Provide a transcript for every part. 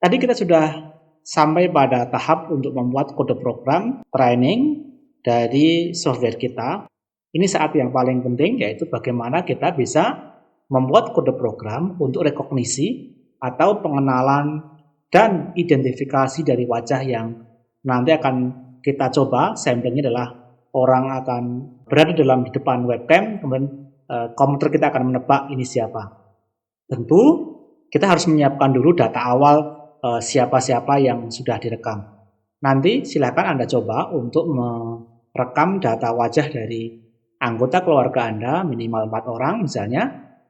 Tadi kita sudah sampai pada tahap untuk membuat kode program training dari software kita. Ini saat yang paling penting, yaitu bagaimana kita bisa membuat kode program untuk rekognisi atau pengenalan dan identifikasi dari wajah yang nanti akan kita coba. Samplingnya adalah orang akan berada di depan webcam, kemudian komputer kita akan menebak ini siapa. Tentu kita harus menyiapkan dulu data awal siapa-siapa yang sudah direkam. Nanti silakan Anda coba untuk merekam data wajah dari anggota keluarga Anda minimal 4 orang misalnya,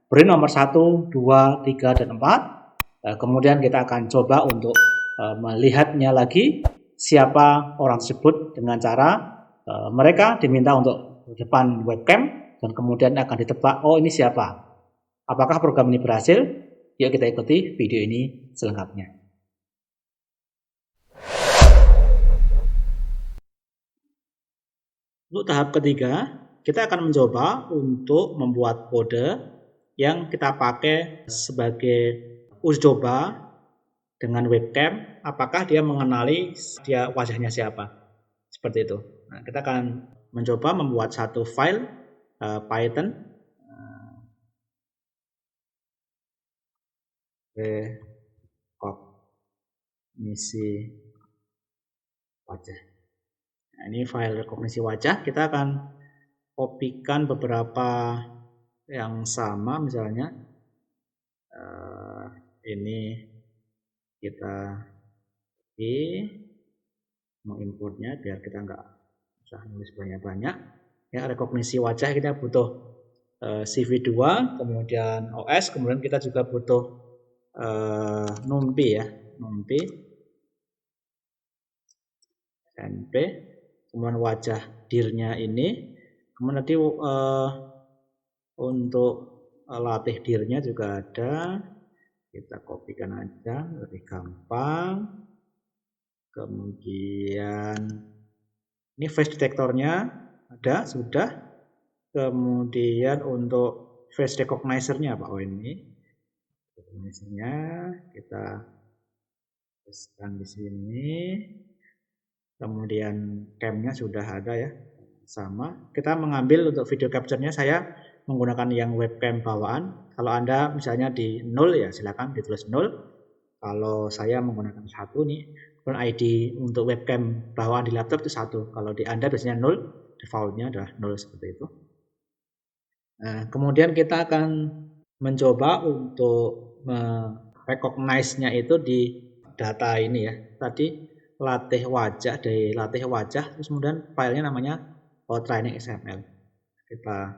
beri nomor 1, 2, 3, dan 4. Kemudian kita akan coba untuk melihatnya lagi siapa orang tersebut dengan cara mereka diminta untuk depan webcam dan kemudian akan ditebak, oh ini siapa. Apakah program ini berhasil? Yuk kita ikuti video ini selengkapnya. Untuk tahap ketiga, kita akan mencoba untuk membuat kode yang kita pakai sebagai uji coba dengan webcam, apakah dia mengenali dia wajahnya siapa. Seperti itu. Nah, kita akan mencoba membuat satu file Python rekognisi wajah. Nah, ini file rekognisi wajah. Kita akan kopikan beberapa yang sama, misalnya ini kita menginputnya biar kita nggak usah nulis banyak-banyak. Ya, rekognisi wajah kita butuh CV2, kemudian OS, kemudian kita juga butuh NumPy ya, NumPy, NP, kemudian wajah dirnya ini, kemudian nanti untuk latih dirnya juga ada, kita kopikan aja lebih gampang. Kemudian ini face detektornya ada, sudah. Kemudian untuk face recognizer-nya apa? Oh ini recognizer-nya kita tuliskan di sini. Kemudian cam-nya sudah ada ya, sama. Kita mengambil untuk video capture-nya, saya menggunakan yang webcam bawaan. Kalau Anda misalnya di 0 ya silakan ditulis 0. Kalau saya menggunakan 1 nih, ID untuk webcam bawaan di laptop itu 1. Kalau di Anda biasanya 0, defaultnya adalah 0 seperti itu. Nah, kemudian kita akan mencoba untuk recognize-nya itu di data ini ya. Tadi latih wajah, dari latih wajah, terus kemudian filenya namanya training XML. Kita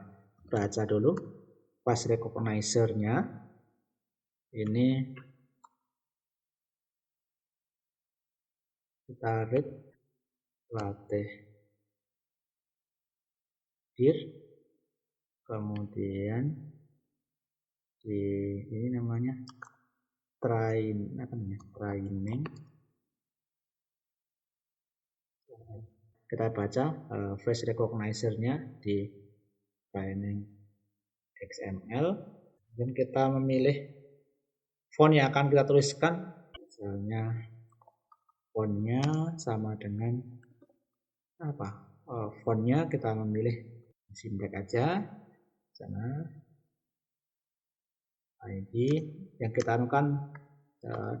baca dulu face recognizer-nya. Ini kita read latih dir, kemudian di ini namanya training. Kita baca face recognizer-nya di training XML, dan kita memilih font yang akan kita tuliskan, misalnya fontnya sama dengan apa? Fontnya kita memilih Simplek aja, sana ID yang kita anukan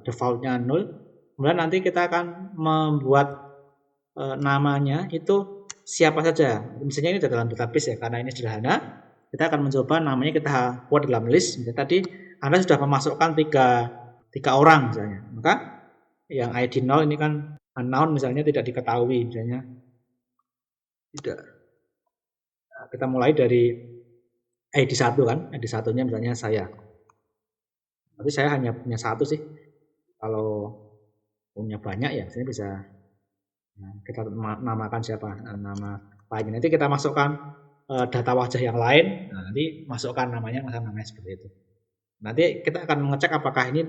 defaultnya 0. Kemudian nanti kita akan membuat namanya itu siapa saja. Misalnya ini dalam database ya, karena ini sederhana. Kita akan mencoba namanya kita buat dalam list. Misalnya tadi Anda sudah memasukkan tiga orang misalnya, maka yang ID 0 ini kan unknown, misalnya tidak diketahui, misalnya tidak. Nah, kita mulai dari ID 1 kan, ID 1-nya misalnya saya. Tapi saya hanya punya 1 sih. Kalau punya banyak ya, sini bisa kita namakan siapa, nama lainnya. Nanti kita masukkan data wajah yang lain, nanti masukkan namanya seperti itu. Nanti kita akan mengecek apakah ini,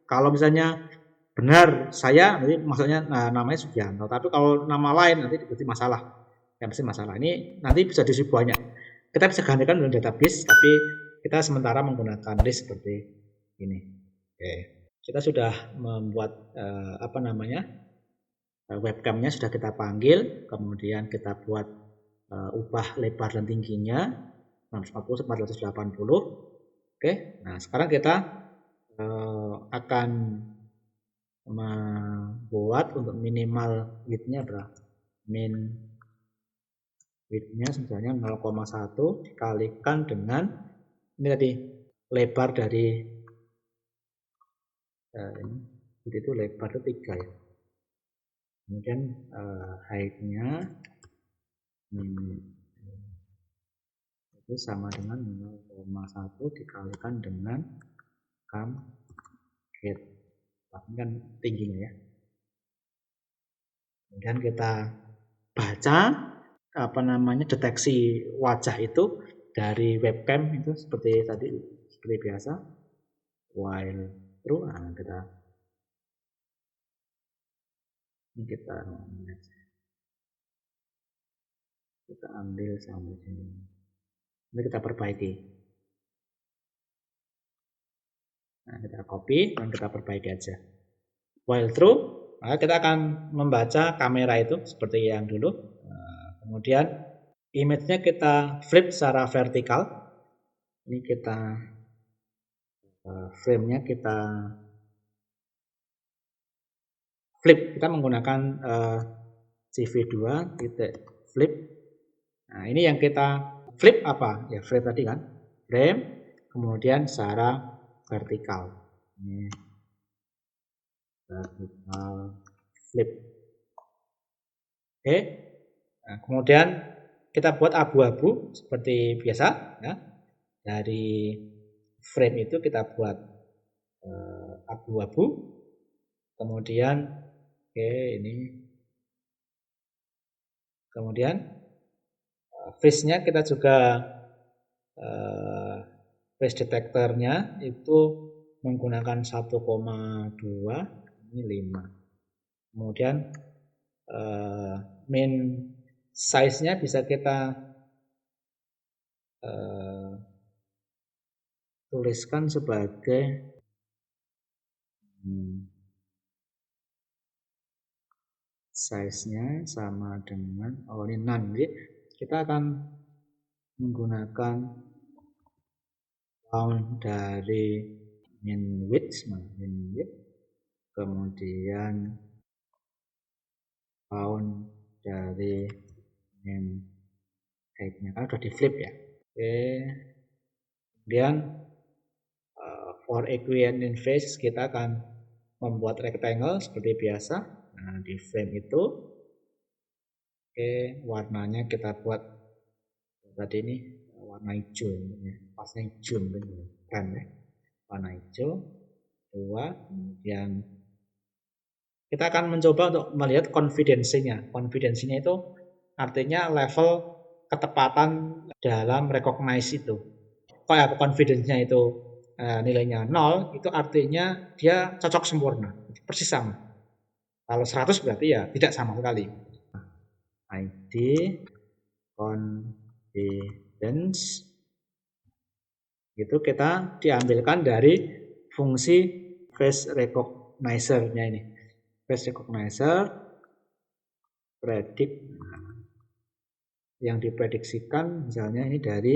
kalau misalnya benar saya, nanti maksudnya namanya Sugianto. Tapi kalau nama lain nanti berarti masalah. Yang pasti masalah. Ini nanti bisa diisi banyak. Kita bisa gantikan dengan database, tapi kita sementara menggunakan list seperti ini. Oke. kita sudah membuat webcamnya sudah kita panggil, kemudian kita buat ubah lebar dan tingginya 640 480. Oke, nah sekarang kita akan membuat untuk minimal width-nya adalah min width-nya sebenarnya 0,1 dikalikan dengan ini tadi lebar dari ini itu lebar itu 3 ya. Kemudian height-nya itu sama dengan 0,1 dikalikan dengan cam height. Ini kan tingginya ya. Kemudian kita baca deteksi wajah itu dari webcam itu seperti tadi, seperti biasa. While true, nah kita ambil sampai sini. Ini kita perbaiki. Nah, kita copy dan kita perbaiki aja. While true, maka kita akan membaca kamera itu seperti yang dulu. Nah, kemudian image-nya kita flip secara vertikal. Ini kita frame-nya kita flip. Kita menggunakan CV2 flip. Nah, ini yang kita flip apa? Ya flip tadi kan. Frame, kemudian secara vertikal. Ini vertikal flip. Oke. Nah, kemudian kita buat abu-abu seperti biasa ya. Dari frame itu kita buat abu-abu. Kemudian kemudian face-nya kita juga face detektornya itu menggunakan 1,2, ini 5. Kemudian main size-nya bisa kita tuliskan sebagai size-nya sama dengan ini 6. Jadi kita akan menggunakan count dari min width, kemudian count dari min height-nya kan sudah di flip ya. Oke. Kemudian for equivalent face kita akan membuat rectangle seperti biasa. Nah, di frame itu warnanya kita buat tadi ini warna hijau ya. Pasnya hijau kan ya. Warna hijau 2. Kemudian kita akan mencoba untuk melihat confidence-nya. Confidence-nya itu artinya level ketepatan dalam recognize itu. Kalau confidence-nya itu nilainya 0, itu artinya dia cocok sempurna, persis sama. Kalau 100 berarti ya tidak sama sekali. ID confidence itu kita diambilkan dari fungsi face recognizer-nya ini. Face recognizer predict, yang diprediksikan misalnya ini dari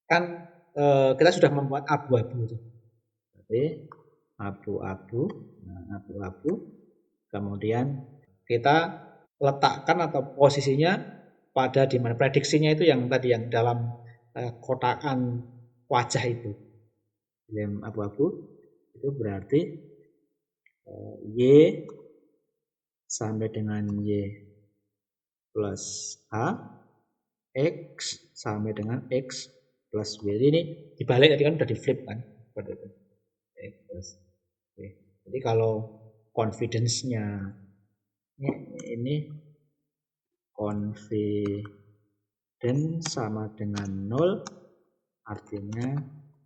kan kita sudah membuat abu-abu itu. Jadi abu-abu, kemudian kita letakkan atau posisinya pada di mana prediksinya itu yang tadi yang dalam kotakan wajah itu. Yang abu-abu itu berarti Y sampai dengan Y plus A, X sampai dengan X plus Y. Ini dibalik tadi kan udah di flip kan seperti itu. X plus Y. Jadi kalau confidence-nya ini confidence sama dengan 0 artinya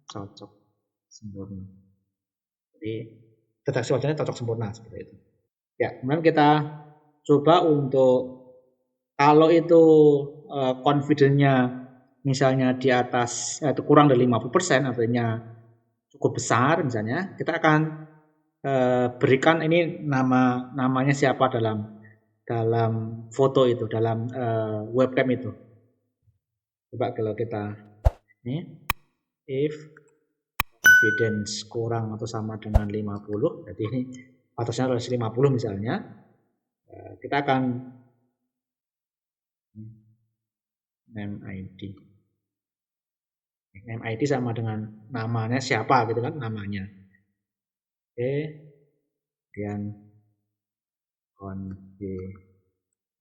cocok sempurna. Jadi deteksi wajahnya cocok sempurna seperti itu. Ya, kemudian kita coba untuk kalau itu confidence-nya misalnya di atas itu kurang dari 50%, artinya cukup besar misalnya, kita akan berikan ini namanya siapa dalam foto itu, dalam webcam itu. Coba kalau kita ini, if confidence kurang atau sama dengan 50, jadi ini batasnya harus 50 misalnya, kita akan name ID sama dengan namanya siapa gitu kan, namanya. Oke, kemudian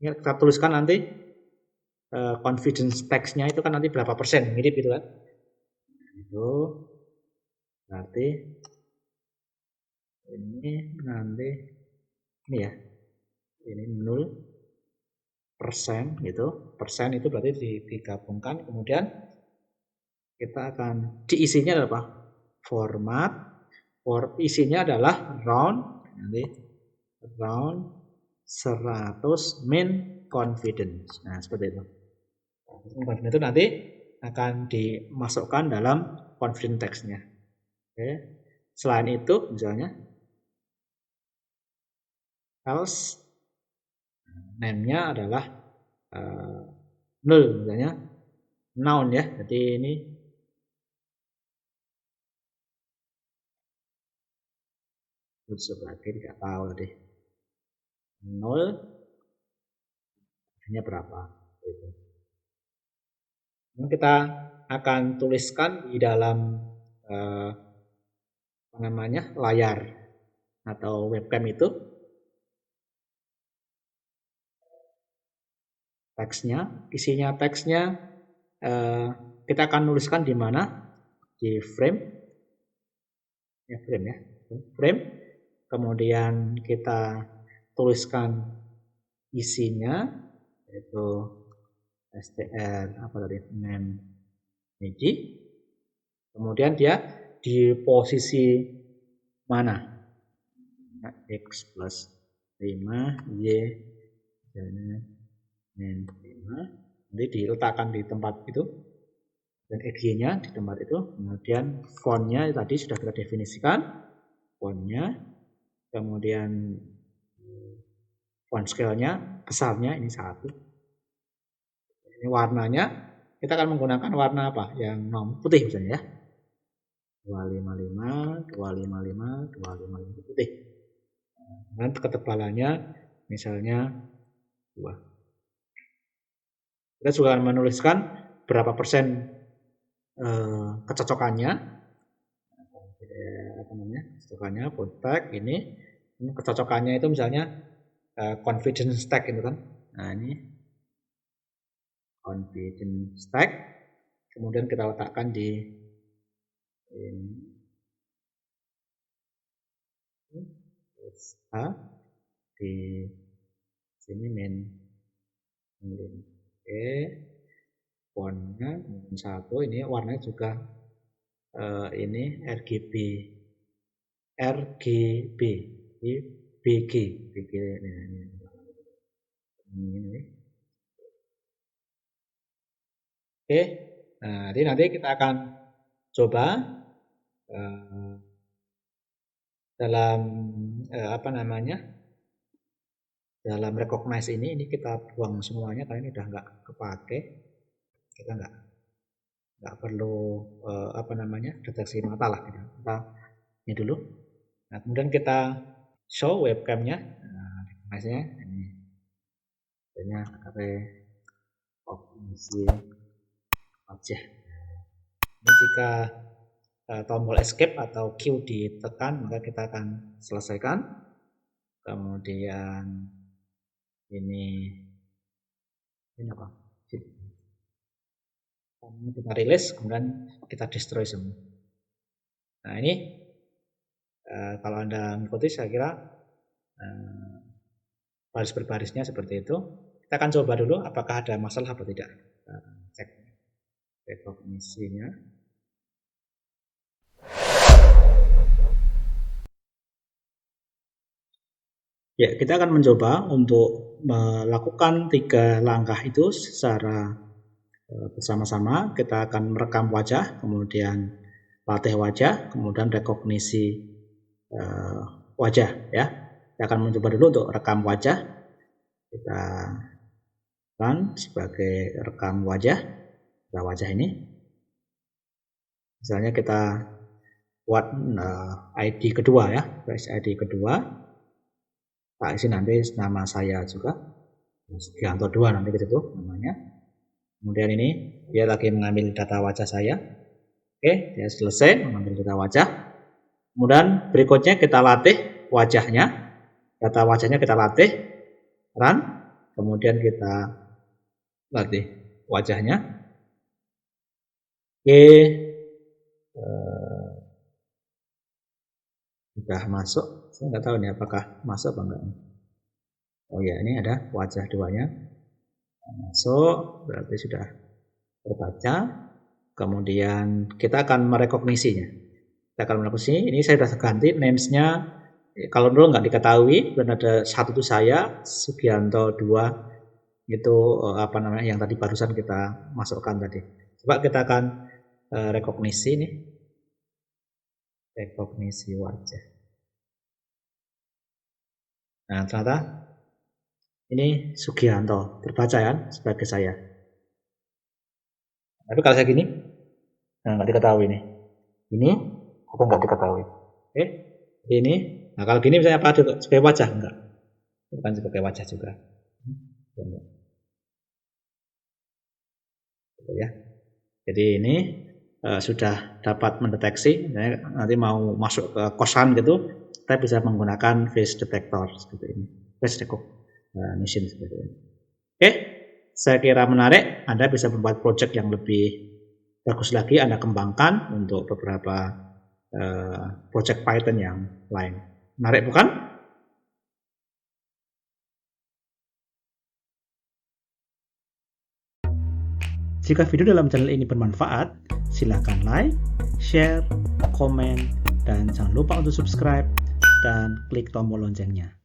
ini kita tuliskan nanti confidence text-nya itu kan nanti berapa persen, mirip gitu kan. Itu berarti ini nanti ini ya, ini 0% gitu, persen itu berarti digabungkan, kemudian kita akan diisinya adalah apa? Format, isinya adalah round, nanti round 100 min confidence. Nah, seperti itu. Confidence itu nanti akan dimasukkan dalam confidence text-nya. Oke. Selain itu, misalnya else name-nya adalah 0 misalnya noun ya. Jadi ini sebagai tidak tahu tadi 0 hanya berapa itu. Ini kita akan tuliskan di dalam layar atau webcam itu teksnya, isinya teksnya kita akan nuliskan di mana, di frame ya, frame, kemudian kita tuliskan isinya yaitu str apa tadi, name id, kemudian dia di posisi mana, x plus 5 y dan 5, nanti diletakkan di tempat itu dan id-nya di tempat itu, kemudian font-nya tadi sudah kita definisikan font-nya, kemudian font scale-nya besarnya ini 1, ini warnanya kita akan menggunakan warna apa, yang putih misalnya ya, 255 putih, dan ketebalannya misalnya 2. Kita juga akan menuliskan berapa persen kecocokannya, kecocokannya font tag ini kecocokannya itu misalnya confidence tag itu kan. Nah, ini confidence tag, kemudian kita letakkan di di sini main. Oke, fontnya 1, ini warnanya juga ini RGB ini BG ini. Oke, nah jadi nanti kita akan coba dalam dalam recognize ini kita buang semuanya karena ini udah nggak kepake, kita nggak perlu deteksi mata lah, kita ini dulu. Nah, kemudian kita show webcamnya, recognize-nya ini recognition object. Ini jika tombol escape atau Q ditekan maka kita akan selesaikan. Kemudian ini apa? Kita rilis, kemudian kita destroy semua. Nah, ini kalau Anda mengikuti, saya kira baris berbarisnya seperti itu. Kita akan coba dulu apakah ada masalah atau tidak. Cek rekognisinya. Ya, kita akan mencoba untuk melakukan 3 langkah itu secara bersama-sama. Kita akan merekam wajah, kemudian latih wajah, kemudian rekognisi wajah ya. Kita akan mencoba dulu untuk rekam wajah. Kita run sebagai rekam wajah. Wajah ini. Misalnya kita buat ID kedua ya, ID kedua. Pak isi nanti nama saya juga, Sugianto 2 nanti gitu namanya. Kemudian ini dia lagi mengambil data wajah saya. Oke, dia selesai mengambil data wajah. Kemudian berikutnya kita latih wajahnya, data wajahnya kita latih, run. Kemudian kita latih wajahnya. Oke, sudah masuk. Saya nggak tahu nih apakah masuk apa enggak. Oh ya, ini ada wajah duanya. Masuk, berarti sudah terbaca. Kemudian kita akan merekognisinya. Kita akan merekognisi. Ini saya sudah ganti names-nya. Kalau dulu nggak diketahui, dan ada satu itu saya, Sugianto 2 itu apa namanya yang tadi barusan kita masukkan tadi. Coba kita akan rekognisi nih. Rekognisi wajah. Nah, ternyata ini Sugianto, terbaca ya sebagai saya. Tapi kalau saya gini, nah nggak diketahui nih. Ini apa nggak diketahui? Oke, ini. Nah kalau gini misalnya apa sebagai wajah enggak? Bukan sebagai wajah juga. Ya. Jadi ini sudah dapat mendeteksi. Nanti mau masuk ke kosan gitu, kita bisa menggunakan face detector seperti ini, face recognition seperti ini. Oke, saya kira menarik. Anda bisa membuat project yang lebih bagus lagi, Anda kembangkan untuk beberapa project Python yang lain. Menarik bukan? Jika video dalam channel ini bermanfaat, silakan like, share, komen, dan jangan lupa untuk subscribe dan klik tombol loncengnya.